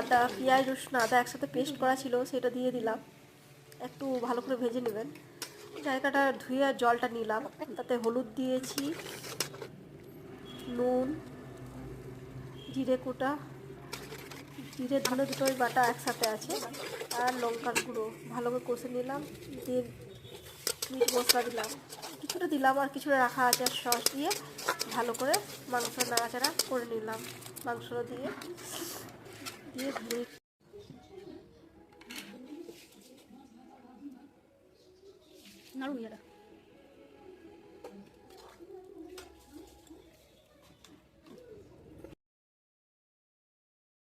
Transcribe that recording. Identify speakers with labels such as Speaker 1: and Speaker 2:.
Speaker 1: আদা, পেঁয়াজ, রসুন, আদা একসাথে পেস্ট করা ছিল, সেটা দিয়ে দিলাম। একটু ভালো করে ভেজে নেবেন। জায়গাটা ধুয়ে জলটা নিলাম, তাতে হলুদ দিয়েছি, নুন, জিরে কোটা, জিরে ধনে দুটোই বাটা একসাথে আছে, আর লঙ্কার গুঁড়ো ভালো করে কষে নিলাম। দিয়ে মিট মশলা দিলাম, কিছুটা দিলাম আর কিছুটা রাখা আছে, সস দিয়ে ভালো করে মাংস নাড়াচাড়া করে নিলাম। মাংস দিয়ে দিয়ে ধুয়ে নাড়ু